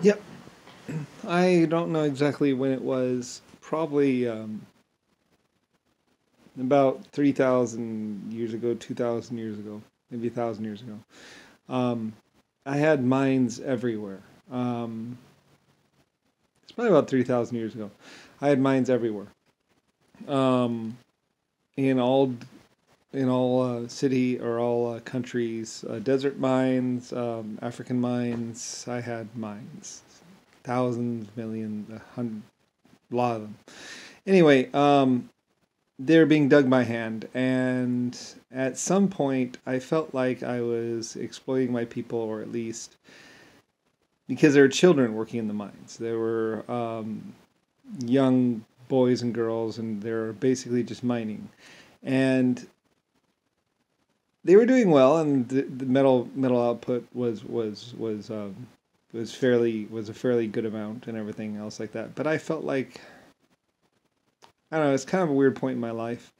Yep. I don't know exactly when it was. Probably about 3,000 years ago, 2,000 years ago, maybe 1,000 years ago. Um, I had mines everywhere. Um, it's probably about 3,000 years ago. I had mines everywhere. Um, in all city or all countries, desert mines, African mines. I had mines, thousands, millions, a lot of them. Anyway, they're being dug by hand, and at some point, I felt like I was exploiting my people, or at least because there were children working in the mines. There were young boys and girls, and they were basically just mining, and they were doing well, and the metal output was a fairly good amount, and everything else like that. But I felt like, I don't know, it's kind of a weird point in my life.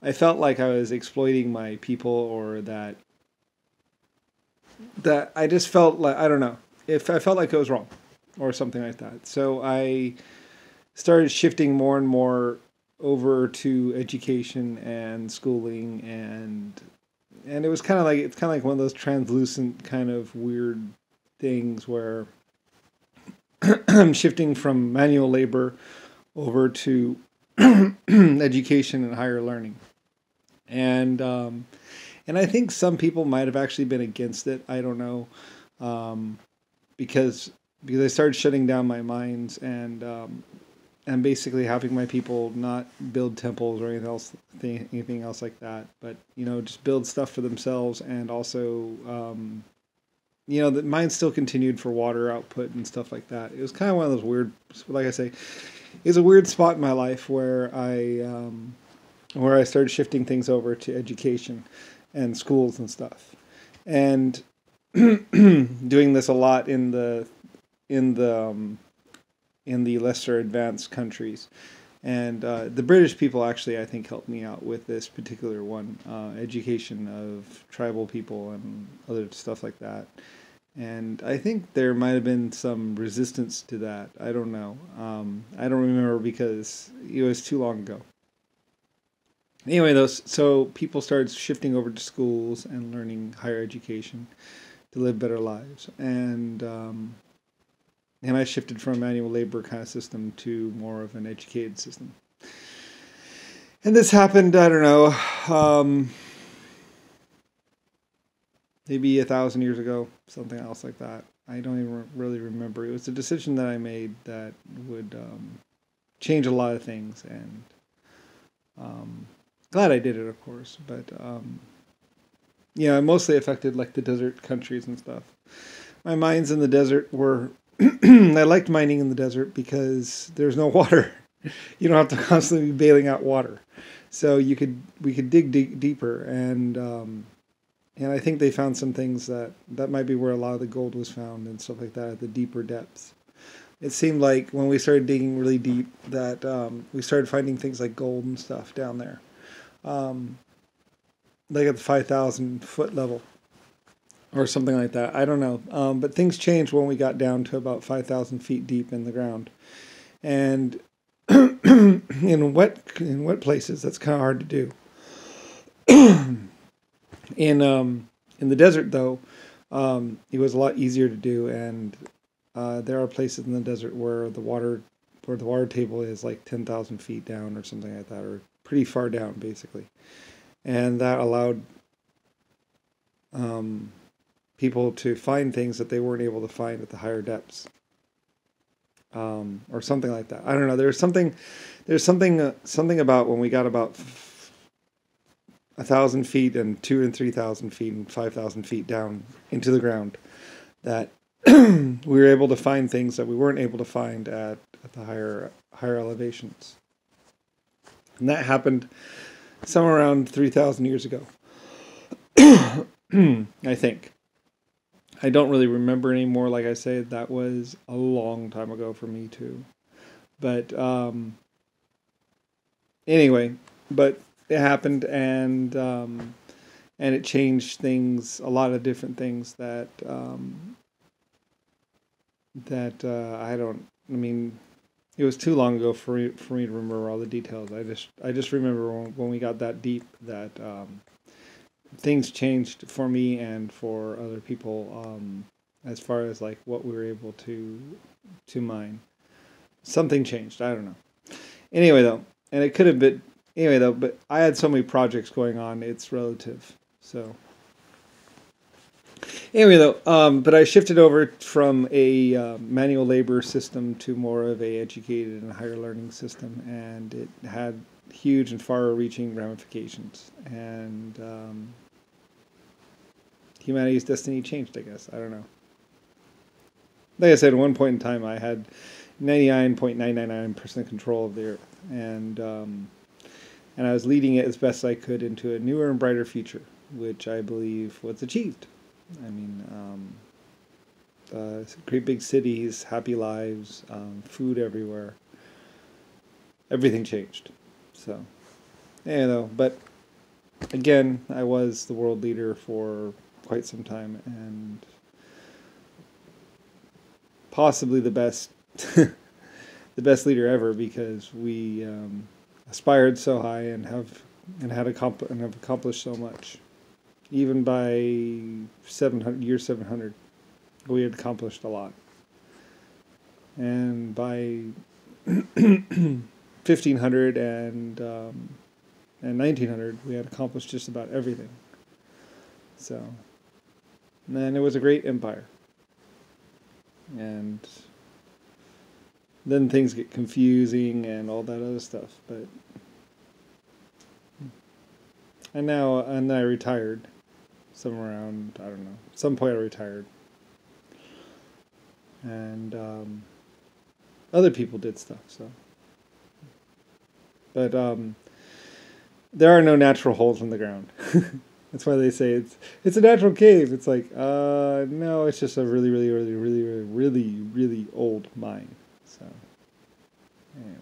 I felt like I was exploiting my people, or that I just felt like, I don't know, if I felt like it was wrong or something like that. So I started shifting more and more over to education and schooling, and it was kind of like, it's kind of like one of those translucent kind of weird things where I'm shifting from manual labor over to education and higher learning. And and I think some people might have actually been against it. I don't know, um, because I started shutting down my mines, and basically having my people not build temples or anything else like that, but just build stuff for themselves, and also the mine still continued for water output and stuff like that. It was kind of one of those weird, like I say, it was a weird spot in my life where I started shifting things over to education and schools and stuff, and doing this a lot in the in the lesser advanced countries. And the British people actually, I think, helped me out with this particular one, education of tribal people and other stuff like that. And I think there might have been some resistance to that. I don't know. I don't remember because it was too long ago. Anyway, those so people started shifting over to schools and learning higher education to live better lives, and I shifted from a manual labor kind of system to more of an educated system. And this happened, I don't know, maybe 1,000 years ago, something else like that. I don't even really remember. It was a decision that I made that would change a lot of things, and um, glad I did it, of course. But yeah, it mostly affected like the desert countries and stuff. My mines in the desert were. I liked mining in the desert because there's no water. You don't have to constantly be bailing out water, so we could dig deeper, and I think they found some things that might be where a lot of the gold was found and stuff like that at the deeper depths. It seemed like when we started digging really deep that we started finding things like gold and stuff down there, um, like at the 5,000 foot level or something like that. I don't know, but things changed when we got down to about 5,000 feet deep in the ground, and in wet places that's kind of hard to do. In the desert, though, it was a lot easier to do, and there are places in the desert where the water table is like 10,000 feet down or something like that, or pretty far down, basically, and that allowed um, people to find things that they weren't able to find at the higher depths, or something like that. I don't know. Something about when we got about 1,000 feet and 2 and 3,000 feet and 5,000 feet down into the ground that we were able to find things that we weren't able to find at the higher elevations, and that happened somewhere around 3,000 years ago. I think. I don't really remember anymore. Like I said, that was a long time ago for me too. But anyway, but it happened, and and it changed things, a lot of different things that I don't. I mean, it was too long ago for me to remember all the details. I just remember when we got that deep that things changed for me and for other people, as far as like what we were able to mine. Something changed. I don't know. Anyway, though, and it could have been anyway though. But I had so many projects going on. It's relative. So anyway, though, but I shifted over from a manual labor system to more of a educated and higher learning system, and it had huge and far-reaching ramifications. And humanity's destiny changed, I guess. I don't know. Like I said, at one point in time, I had 99.999% control of the Earth, and I was leading it as best I could into a newer and brighter future, which I believe was achieved. I mean, great big cities, happy lives, food everywhere. Everything changed. So, yeah, though. But again, I was the world leader for quite some time, and possibly the best, the best leader ever, because we aspired so high and have accomplished so much. Even by 700, we had accomplished a lot, and by 1500 and 1900, we had accomplished just about everything. So, and it was a great empire. And then things get confusing and all that other stuff. But and then I retired, somewhere around, I don't know, some point I retired, and other people did stuff. So, but there are no natural holes in the ground. That's why they say it's a natural cave. It's like, no, it's just a really old mine. So, anyway.